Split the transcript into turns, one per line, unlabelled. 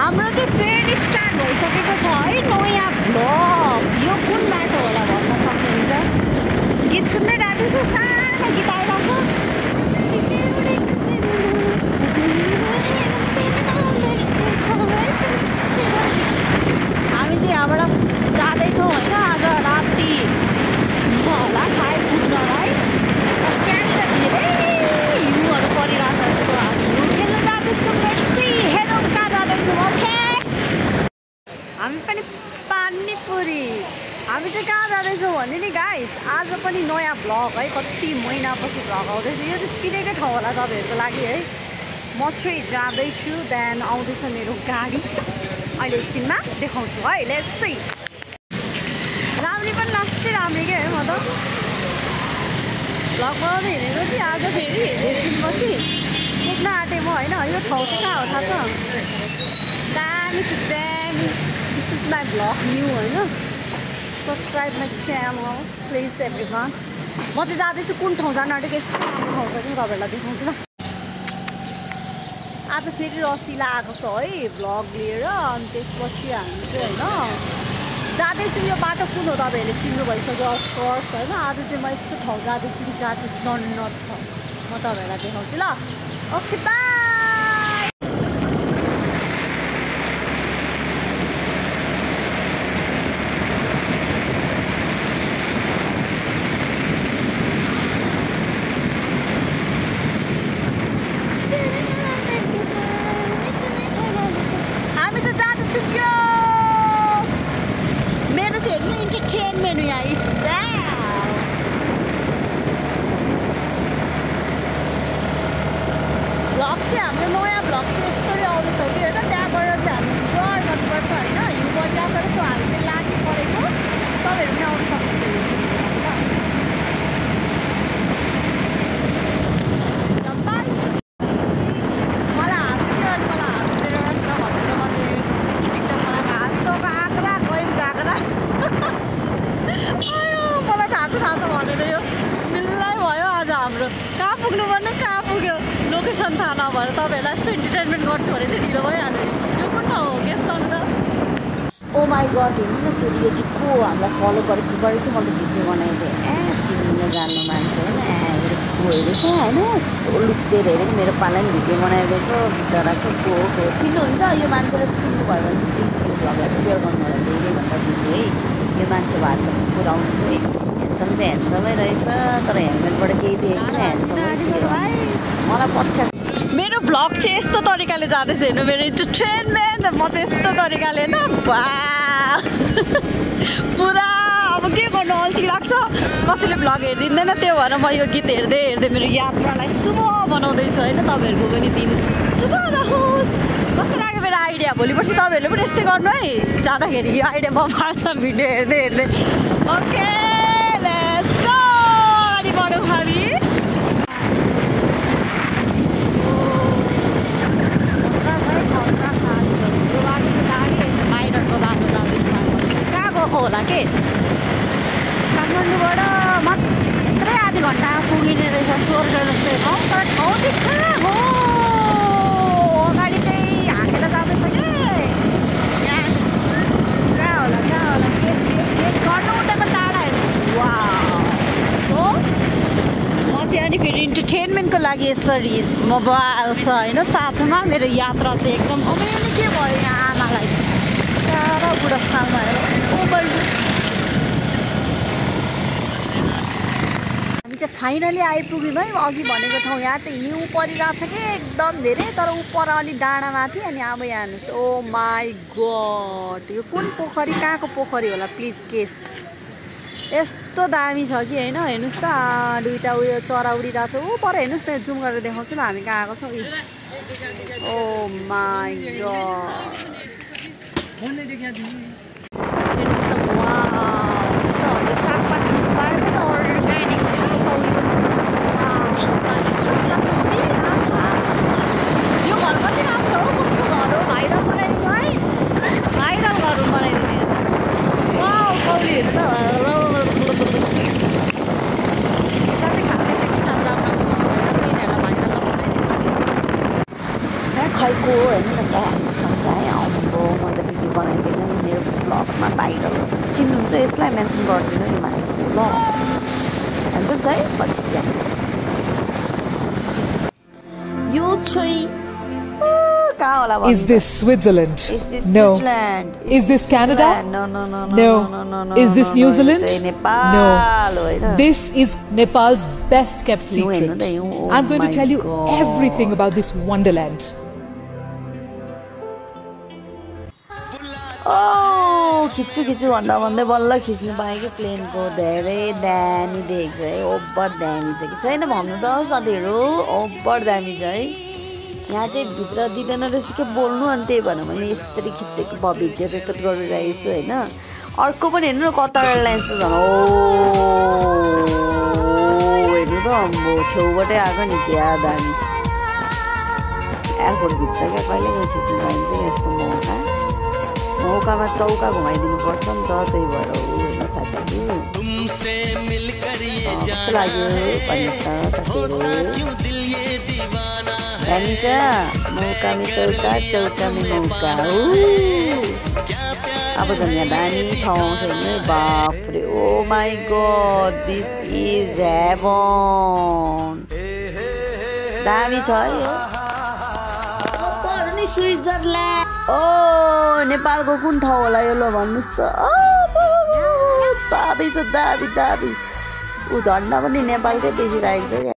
हाम्रो चाहिँ फेरि स्टार्ट भइसकेको छ है नयाँ भ्लग। यो कुन बाटो होला भन्न सक्नुहुन्छ? गीत सुन्दै जाँदैछु, सानो गीत आइरहेको छ। हामी चाहिँ यहाँबाट जाँदैछौँ होइन। आज राति हुन्छ होला सायद पुग्नलाई। त्यहाँनिर धेरै हिउँहरू परिरहेछ। सो हामी हिउँ खेल्न जाँदैछौँ। हेरौँ कहाँ जाँदैछौँ। ओके, हामी पनि पानीपुरी। हामी चाहिँ कहाँ जाँदैछौँ भने नि गाइस, आज पनि नयाँ भ्लग है। कति महिनापछि भ्लग आउँदैछ। यो चाहिँ चिनेकै ठाउँ होला तपाईँहरूको लागि है। म चाहिँ जाँदैछु, देन आउँदैछ मेरो गाडी। अहिले एकछिनमा देखाउँछु है। Let's see. राम्री पनि लास्टै राम्री के है। म त भ्लग बनाउँदै हिँडेको कि आज फेरि धेरै दिनपछि पुग्न आँटेँ म होइन। यो ठाउँ चाहिँ कहाँ हो थाहा छ? दामी छ, दामी। दिस इज माई भ्लग न्यू होइन। Subscribe my channel please everyone. म चाहिँ जाँदैछु कुन ठाउँ जान आँटेको। यस्तो राम्रो ठाउँ छ कि तपाईँहरूलाई देखाउँछु ल। आज फेरि रसिला आएको छ है भ्लग लिएर। अनि त्यसपछि हामी चाहिँ होइन जाँदैछु। यो बाटो कुन हो तपाईँहरूले चिन्नु भइसक्यो अफकोर्स होइन। आज चाहिँ म यस्तो ठाउँ जाँदैछु कि जहाँ चाहिँ जन्नत छ। म तपाईँहरूलाई देखाउँछु ल। Okay by. हामी त जाँदैछौँ। यो मेरो चाहिँ हेर्नु इन्टरटेनमेन्ट यहाँ भ्लग चाहिँ हाम्रो नयाँ भ्लग चाहिँ यस्तरी आउँदैछ कि होइन। त्यहाँबाट चाहिँ हामी इन्जोय गर्नुपर्छ होइन। हिउँ बजाएको छ। सो हामी चाहिँ लागि परेको। तपाईँहरू पनि आउनु सक्नुहुन्छ यो मलाई हाँस्यो अनि मलाई हाँस्यो भन्नुहुन्छ। म चाहिँ टिकटक बनाएको हामी त आँक्रा गयौँ काँक्रा। मलाई थाहा छ भनेर यो मिल्लै भयो आज हाम्रो। कहाँ पुग्नु पर्ने कहाँ पुग्यो लोकेसन थाहा नभएर तपाईँहरूलाई यस्तो इन्टरटेनमेन्ट गर्छु भने चाहिँ ढिलो भइहाल्यो। यो कुन ठाउँ हो गेस गर्नु त। ओ माई गड, हेर्नु न फेरि यो चाहिँ को हामीलाई फलो गरेको थियो। मैले भिडियो बनाइदिएँ। चिन्नु जान्नु मान्छे होइन। को हेरेको क्या होइन। यस्तो लुक्स दिएर हेरेको। मेरो पालाले पनि भिडियो बनाइदिएको बिचराको को चिन्नुहुन्छ। यो मान्छेलाई चिन्नुभयो भने चाहिँ प्लिज यो भ्लगलाई सेयर गर्नु होला। धेरैभन्दा धेरै है। यो मान्छे भएर त पुऱ्याउनु चाहिँ ह्यान्डसम चाहिँ ह्यान्डसमै रहेछ। तर हेलमेटबाट केही देखेको छैन। ह्यान्डसमै थियो। मलाई पछ्या मेरो भ्लग चाहिँ यस्तो तरिकाले जाँदैछ हेर्नु। मेरो इन्टरटेनमेन्ट म चाहिँ यस्तो तरिकाले होइन पुरा अब के गर्नु अल्छी लाग्छ। कसैले भ्लग हेरिदिँदैन। त्यो भएर म यो गीत हेर्दै हेर्दै मेरो यात्रालाई शुभ बनाउँदैछु होइन। तपाईँहरूको पनि दिन शुभ रहोस्। कस्तो लाग्यो मेरो आइडिया? भोलिपर्सि तपाईँहरूले पनि यस्तै गर्नु है। जाँदाखेरि यो आइडिया म पाल्छ भिडियो हेर्दै हेर्दै। Okay let's go. अगाडि बढौँ हामी। होला के काठमाडौँबाट मात्रै आधी घन्टा पुगिने रहेछ स्वर्ग जस्तै ठाउँ। तर ठाउँ चाहिँ कहाँ हो? अगाडि चाहिँ हाँकेर जाँदैछ कि कहाँ होला यस गर्नु उठेको टाढाहरू। वा हो। म चाहिँ अनि फेरि इन्टरटेनमेन्टको लागि यसरी मोबाइल छ होइन साथमा। मेरो यात्रा चाहिँ एकदम अमेली के भयो यहाँ आमालाई साह्रो बुढास्थानमा हेर। हामी चाहिँ फाइनली आइपुग्यौँ है। अघि भनेको ठाउँ यहाँ चाहिँ हिउँ परिरहेको छ कि एकदम धेरै। तर उपर अलि डाँडामाथि। अनि अब यहाँ हेर्नुहोस्। ओ माई गड, यो कुन पोखरी कहाँको पोखरी होला प्लिज गेस। यस्तो दामी छ कि होइन। हेर्नुहोस् त दुईवटा उयो चरा उडिरहेको छ। ऊ पर हेर्नुहोस् न। जुम गरेर देखाउँछु न हामी कहाँ आएको छौँ। ओ माई गड हेर्नुहोस् त। वा यस्तो हाम्रो सागपात पाएर त अर्ग्यानिक होइन। कौडीको यो घर कति राम्रो हो। कसको घर हो? भाइरल बनाइदिनु है। भाइरल घर बनाइदिने। वा कौडीहरू त यता चाहिँ खासै किसान राम्रो राम्रो घर जस्तो यिनीहरूलाई भाइरल बनाइदिनु। खैको हेर्नु
आउँदो म त भिडियो बनाइदिनु नि मेरो भ्लगमा भाइरल होस् चिन्नुहुन्छ यसलाई मेन्सन गरिदिनु नि मान्छेको ल हेर्नुहुन्छ है बच्चा यो चाहिँ कहाँ होला
Is this Switzerland? No. Is this Canada? No. Is this New Zealand? No. This is Nepal's best kept secret. I'm going to tell you everything about this wonderland.
खिच्छु भन्दै बल्ल खिच्नु पाएँ कि प्लेनको धेरै दामी देखेको छ है ओभर दामी छ कि छैन भन्नु त साथीहरू ओभर दामी छ है यहाँ चाहिँ भित्र दिँदैन रहेछ के बोल्नु अनि त्यही भएर मैले यसरी खिचेको भिडियो रेकर्ड गरिरहेको छु होइन अर्को पनि हेर्नु न कता लेन्स झन् हेर्नु त अम्बो छेउबाटै आएको नि क्या दामी एयरपोर्टभित्र क्या कहिले गएर खिच्नु पाइन्छ यस्तो मौकामा चौका घुमाइदिनुपर्छ नि त त्यही भएर होइन साथीहरू कस्तो लाग्यो भन्नुहोस् त साथीहरू दामी छ मौकामी चौका चौकामी मौका अब झन् यहाँ दामी ठाउँ छ नि बाफ्रे oh my god this is heaven दामी छ है यो स्विजरल्यान्ड नेपालको कुन ठाउँ होला यो ल भन्नुहोस् त दामी छ दामी ऊ झन्डा पनि नेपालकै देखिरहेको छ क्या